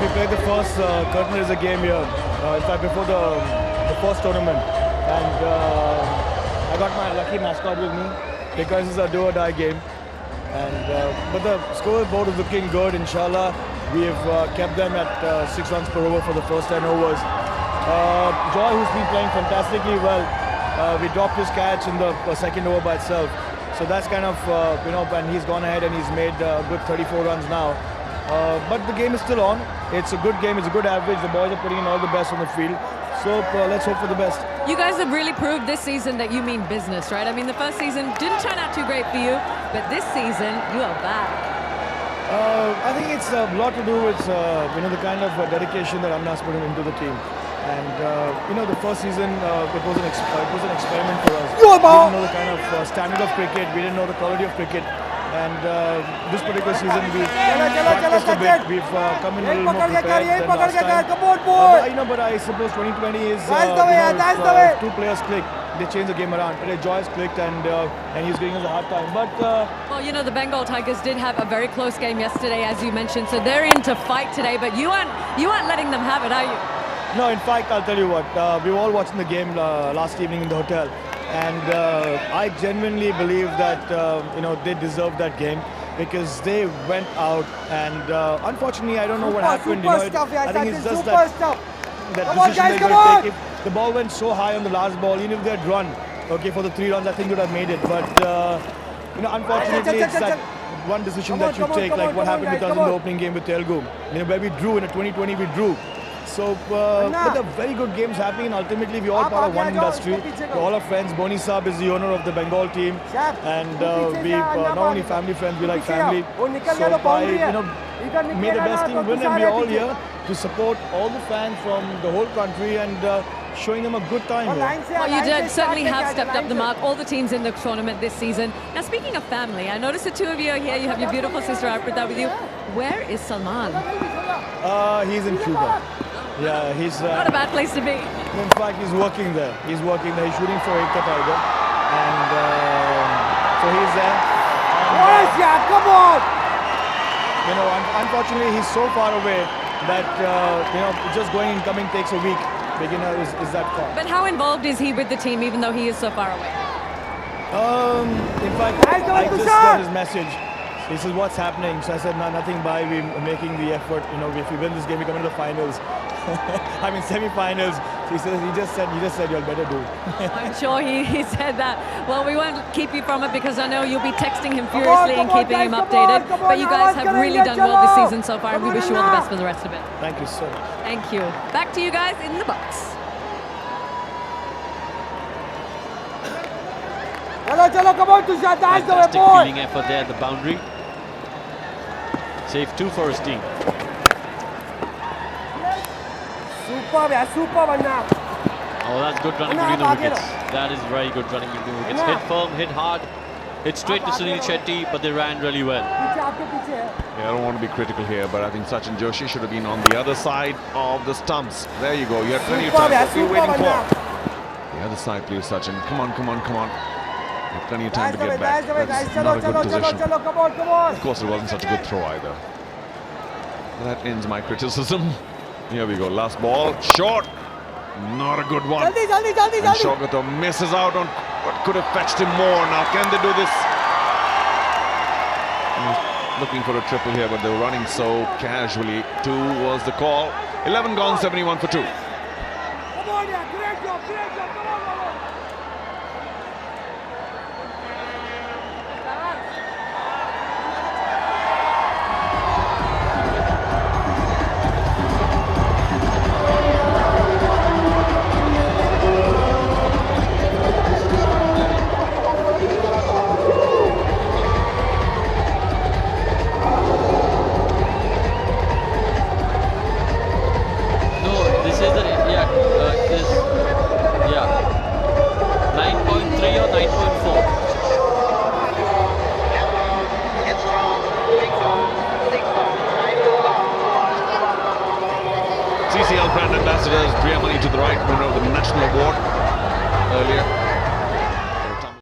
we played the first curtain raiser game here. In fact, before the first tournament, and I got my lucky mascot with me because it's a do or die game. And but the scoreboard is looking good. Inshallah, we have kept them at 6 runs per over for the first 10 overs. Joy, who's been playing fantastically well, we dropped his catch in the second over by itself. So that's kind of, and he's gone ahead and he's made a good 34 runs now. But the game is still on. It's a good game. It's a good average. The boys are putting in all the best on the field. So let's hope for the best. You guys have really proved this season that you mean business, right? I mean, the first season didn't turn out too great for you, but this season you are back. I think it's a lot to do with the kind of dedication that Amna's put into the team. And the first season it was an experiment for us. We didn't know the kind of standard of cricket. We didn't know the quality of cricket. And this particular season we've practiced a bit. We've come in a little more prepared than last time. But I suppose 2020 is if two players click, they change the game around. Today Joyce clicked and he's giving us a hard time. But well, the Bengal Tigers did have a very close game yesterday, as you mentioned. So they're in to fight today, but you aren't letting them have it, are you? No, in fact, I'll tell you what. We were all watching the game last evening in the hotel. And I genuinely believe that they deserved that game because they went out and unfortunately I don't know what happened. I think it's just that decision they got to take. If the ball went so high on the last ball, even if they had run, for the 3 runs, I think they would have made it. But unfortunately, it's that one decision that you take, like what happened with us in the opening game with Telugu. Where we drew in 2020, we drew. So, but there are very good games happening, and ultimately we all part of one industry. We're all our friends. Boni Saab is the owner of the Bengal team, and we not only family friends, we like family. So by may the best team win, and we're all here to support all the fans from the whole country and showing them a good time here. Well, you certainly have stepped up the mark. All the teams in the tournament this season. Now, speaking of family, I noticed the two of you are here. You have your beautiful sister Arpita with you. Where is Salman? He's in Cuba. Yeah, he's not a bad place to be. In fact, he's working there. He's shooting for Ekta Tiger, and so he's there. And, come on! Unfortunately, he's so far away that just going and coming takes a week. Beginner is that far. But how involved is he with the team, even though he is so far away? In fact, I just got his message. He says, "What's happening?" So I said, "No, nothing. We're making the effort. If we win this game, we come into the finals. I mean, semi-finals." So he says, "You just said you'll better do." I'm sure he said that. Well, we won't keep you from it because I know you'll be texting him furiously and keeping him updated. But you guys have really done well this season so far, and we wish you all the best for the rest of it. Thank you so much. Thank you. Back to you guys in the box. Fantastic fielding effort there at the boundary. Save 2 for his team. Oh, that's good running between the wickets. That is very good running between the wickets. Hit firm, hit hard, hit straight to Sunil Shetty, but they ran really well. Yeah, I don't want to be critical here, but I think Sachin Joshi should have been on the other side of the stumps. There you go. You had plenty of time. What are you waiting for? The other side, please, Sachin. Come on, come on, come on. You have plenty of time to get back. That's not a good position. Of course, it wasn't such a good throw either. That ends my criticism. Here we go. Last ball. Short. Not a good one. And Shogata misses out on what could have fetched him more. Now, can they do this? Looking for a triple here, but they were running so casually. 2 was the call. 11 gone, 71 for 2.